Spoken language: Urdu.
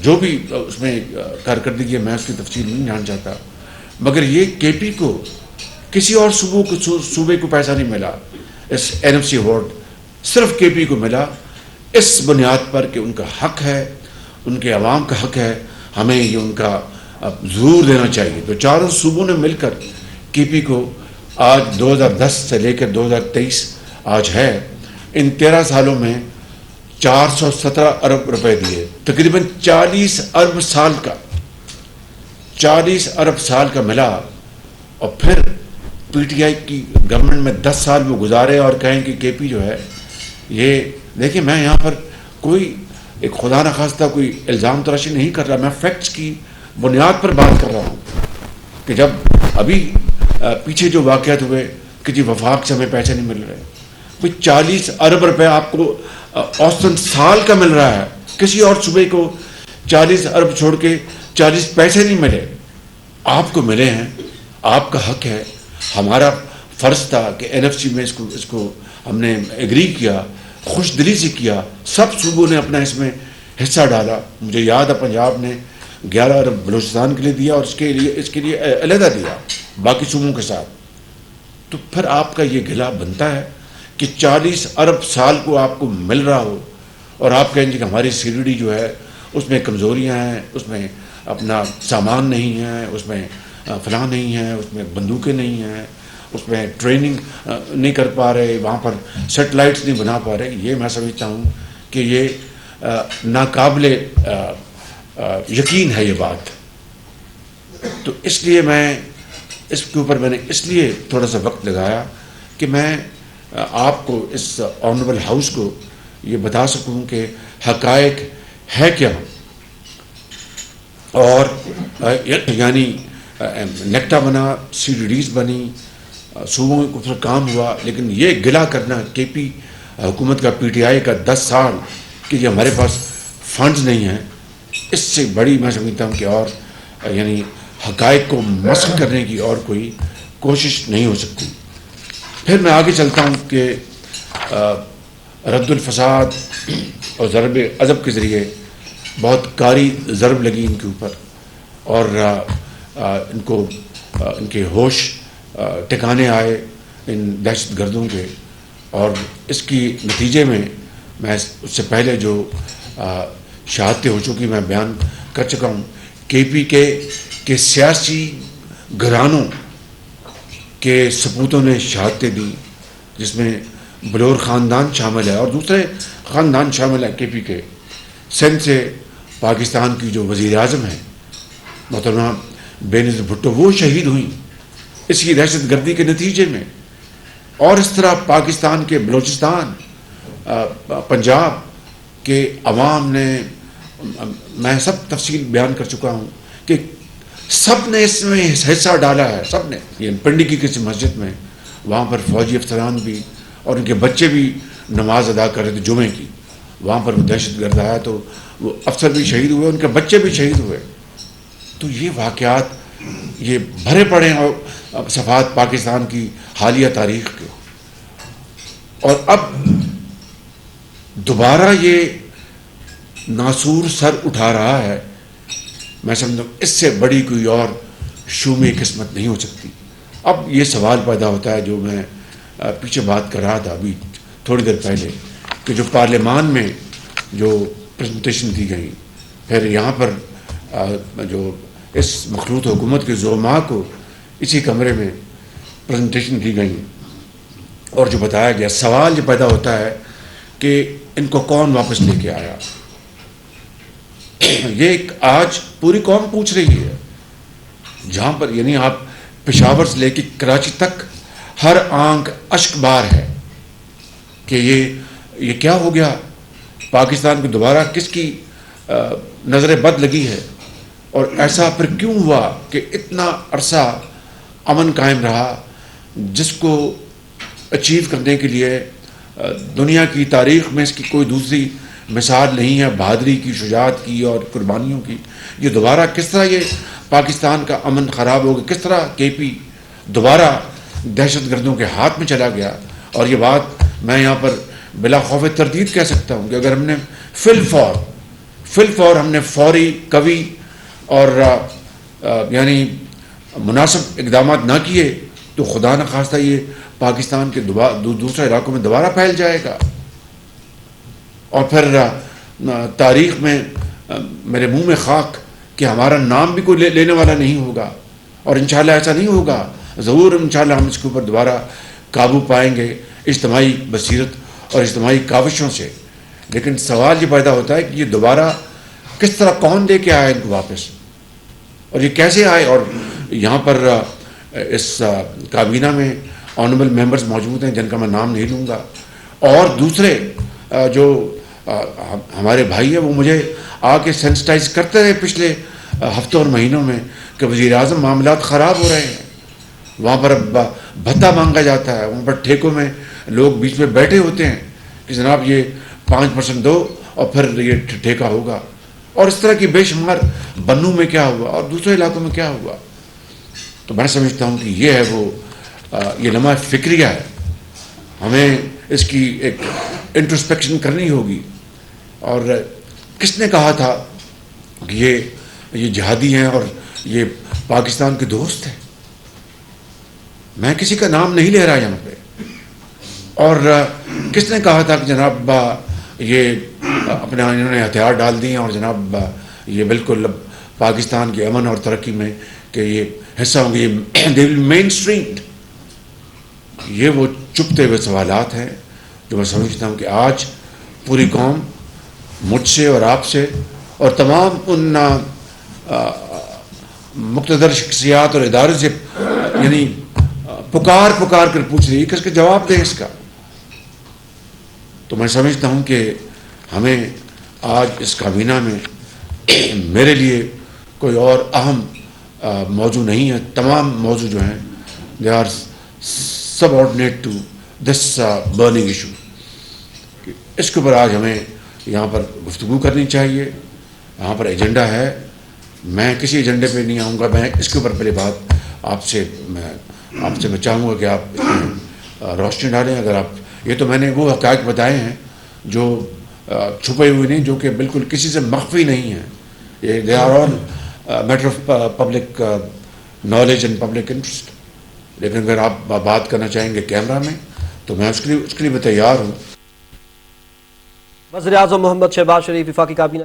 جو بھی اس میں کارکردگی ہے میں اس کی تفصیل نہیں جان چاہتا، مگر یہ کے پی کو کسی اور صوبے کو پیسہ نہیں ملا، اس NFC ایوارڈ صرف کے پی کو ملا، اس بنیاد پر کہ ان کا حق ہے، ان کے عوام کا حق ہے، ہمیں یہ ان کا ضرور دینا چاہیے۔ تو چاروں صوبوں نے مل کر کے پی کو آج 2010 سے لے کر 2023 آج ہے، ان 13 سالوں میں 417 ارب روپے دیے، تقریباً 40 ارب سال کا ملا۔ اور پھر پی ٹی آئی کی گورنمنٹ میں 10 سال وہ گزارے اور کہیں کہ کے پی جو ہے یہ دیکھیں، میں یہاں پر کوئی ایک خدا نخواستہ کوئی الزام تراشی نہیں کر رہا، میں فیکٹس کی بنیاد پر بات کر رہا ہوں کہ جب ابھی پیچھے جو واقعات ہوئے کہ جی وفاق سے ہمیں پیسے نہیں مل رہے، کوئی 40 ارب روپے آپ کو اوسطاً سال کا مل رہا ہے، کسی اور صوبے کو 40 ارب چھوڑ کے 40 پیسے نہیں ملے، آپ کو ملے ہیں، آپ کا حق ہے۔ ہمارا فرض تھا کہ NFC میں اس کو ہم نے ایگری کیا، خوش دلی سے کیا، سب صوبوں نے اپنا اس میں حصہ ڈالا۔ مجھے یاد ہے پنجاب نے 11 ارب بلوچستان کے لیے دیا اور اس کے لیے علیحدہ دیا باقی صوبوں کے ساتھ۔ تو پھر آپ کا یہ گلا بنتا ہے کہ 40 ارب سال کو آپ کو مل رہا ہو اور آپ کہیں گے کہ ہماری CDD جو ہے اس میں کمزوریاں ہیں، اس میں اپنا سامان نہیں ہے، اس میں فلاں نہیں ہے، اس میں بندوقیں نہیں ہیں، اس میں ٹریننگ نہیں کر پا رہے، وہاں پر سیٹلائٹس نہیں بنا پا رہے۔ یہ میں سمجھتا ہوں کہ یہ ناقابل یقین ہے یہ بات۔ تو اس لیے میں اس کے اوپر میں نے اس لیے تھوڑا سا وقت لگایا کہ میں آپ کو اس آنریبل ہاؤس کو یہ بتا سکوں کہ حقائق ہے کیا، اور یعنی نیکٹا بنا، CDDs بنی، صوبوں کے اوپر کام ہوا، لیکن یہ گلا کرنا کے پی حکومت کا PTI کا 10 سال کہ یہ ہمارے پاس فنڈز نہیں ہیں، اس سے بڑی میں سمجھتا ہوں کہ اور یعنی حقائق کو مسخ کرنے کی اور کوئی کوشش نہیں ہو سکتی۔ پھر میں آگے چلتا ہوں کہ رد الفساد اور ضرب عضب کے ذریعے بہت کاری ضرب لگی ان کے اوپر، اور ان کے ہوش ٹھکانے آئے ان دہشت گردوں کے، اور اس کی نتیجے میں اس سے پہلے جو شہادتیں ہو چکی میں بیان کر چکا ہوں۔ کے پی کے سیاسی گھرانوں کے سپوتوں نے شہادتیں دی، جس میں بلور خاندان شامل ہے اور دوسرے خاندان شامل ہیں کے پی کے۔ سندھ سے پاکستان کی جو وزیر اعظم ہیں محترمہ بینظیر بھٹو، وہ شہید ہوئیں اس کی دہشت گردی کے نتیجے میں، اور اس طرح پاکستان کے بلوچستان، پنجاب کے عوام نے، میں سب تفصیل بیان کر چکا ہوں کہ سب نے اس میں حصہ ڈالا ہے، سب نے۔ یہ پنڈی کی کسی مسجد میں وہاں پر فوجی افسران بھی اور ان کے بچے بھی نماز ادا کر رہے تھے جمعے کی، وہاں پر وہ دہشت گرد آیا تو وہ افسر بھی شہید ہوئے، ان کے بچے بھی شہید ہوئے۔ تو یہ واقعات یہ بھرے پڑے ہیں صفحات پاکستان کی حالیہ تاریخ کے، اور اب دوبارہ یہ ناسور سر اٹھا رہا ہے۔ میں سمجھتا ہوں اس سے بڑی کوئی اور شومی قسمت نہیں ہو سکتی۔ اب یہ سوال پیدا ہوتا ہے جو میں پیچھے بات کر رہا تھا ابھی تھوڑی دیر پہلے، کہ جو پارلیمان میں جو پریزنٹیشن دی گئی، پھر یہاں پر جو اس مخلوط حکومت کے زعماء کو اسی کمرے میں پریزنٹیشن دی گئی، اور جو بتایا گیا، سوال یہ پیدا ہوتا ہے کہ ان کو کون واپس لے کے آیا۔ یہ آج پوری قوم پوچھ رہی ہے، جہاں پر یعنی آپ پشاور سے لے کے کراچی تک ہر آنکھ اشک بار ہے کہ یہ کیا ہو گیا، پاکستان کو دوبارہ کس کی نظر بد لگی ہے، اور ایسا پھر کیوں ہوا کہ اتنا عرصہ امن قائم رہا، جس کو اچیو کرنے کے لیے دنیا کی تاریخ میں اس کی کوئی دوسری مثال نہیں ہے، بہادری کی، شجاعت کی اور قربانیوں کی۔ یہ دوبارہ کس طرح یہ پاکستان کا امن خراب ہو گیا، کس طرح کے پی دوبارہ دہشت گردوں کے ہاتھ میں چلا گیا۔ اور یہ بات میں یہاں پر بلا خوف تردید کہہ سکتا ہوں کہ اگر ہم نے فی فی الفور ہم نے فوری قوی اور یعنی مناسب اقدامات نہ کیے تو خدا نخواستہ یہ پاکستان کے دوسرے علاقوں میں دوبارہ پھیل جائے گا، اور پھر تاریخ میں میرے منہ میں خاک کہ ہمارا نام بھی کوئی لینے والا نہیں ہوگا، اور انشاءاللہ ایسا نہیں ہوگا، ضرور انشاءاللہ ہم اس کے اوپر دوبارہ قابو پائیں گے اجتماعی بصیرت اور اجتماعی کاوشوں سے۔ لیکن سوال یہ پیدا ہوتا ہے کہ یہ دوبارہ کس طرح، کون دے کے آئے ان کو واپس، اور یہ کیسے آئے؟ اور یہاں پر اس کابینہ میں آنریبل ممبرز موجود ہیں جن کا میں نام نہیں لوں گا، اور دوسرے جو ہمارے بھائی ہیں وہ مجھے آ کے سینسٹائز کرتے رہے پچھلے ہفتوں اور مہینوں میں کہ وزیر اعظم معاملات خراب ہو رہے ہیں، وہاں پر بھتہ مانگا جاتا ہے، وہاں پر ٹھیکوں میں لوگ بیچ میں بیٹھے ہوتے ہیں کہ جناب یہ 5% دو اور پھر یہ ٹھیکہ ہوگا، اور اس طرح کی بے شمار، بنو میں کیا ہوا اور دوسرے علاقوں میں کیا ہوا۔ تو میں سمجھتا ہوں کہ یہ ہے وہ یہ لمحہ فکریہ ہے، ہمیں اس کی ایک انٹروسپیکشن کرنی ہوگی۔ اور کس نے کہا تھا کہ یہ جہادی ہیں اور یہ پاکستان کے دوست ہیں؟ میں کسی کا نام نہیں لے رہا یہاں پہ۔ اور کس نے کہا تھا کہ جناب یہ اپنے انہوں نے ہتھیار ڈال دیے اور جناب یہ بالکل پاکستان کے امن اور ترقی میں کہ یہ حصہ ہوں گے، یہ دے ول مین اسٹریم۔ یہ وہ چپتے ہوئے سوالات ہیں جو میں سمجھتا ہوں کہ آج پوری قوم مجھ سے اور آپ سے اور تمام ان مقتدر شخصیات اور ادارے سے یعنی پکار کر پوچھ رہی ہے کہ اس کا جواب دیں اس کا۔ تو میں سمجھتا ہوں کہ ہمیں آج اس کابینہ میں میرے لیے کوئی اور اہم موضوع نہیں ہے، تمام موضوع جو ہیں they are subordinate to this burning issue. اس کے اوپر آج ہمیں یہاں پر گفتگو کرنی چاہیے، یہاں پر ایجنڈا ہے، میں کسی ایجنڈے پہ نہیں آؤں گا، میں اس کے اوپر پہلے بات آپ سے میں چاہوں گا کہ آپ روشنی ڈالیں۔ اگر آپ یہ تو میں نے وہ حقائق بتائے ہیں جو چھپے ہوئے نہیں، جو کہ بالکل کسی سے مخفی نہیں ہیں، یہ they are all matter of public knowledge and public interest. لیکن اگر آپ بات کرنا چاہیں گے کیمرہ میں تو میں اس کے لیے میں تیار ہوں۔ وزیر اعظم محمد شہباز شریف وفاقی کابینہ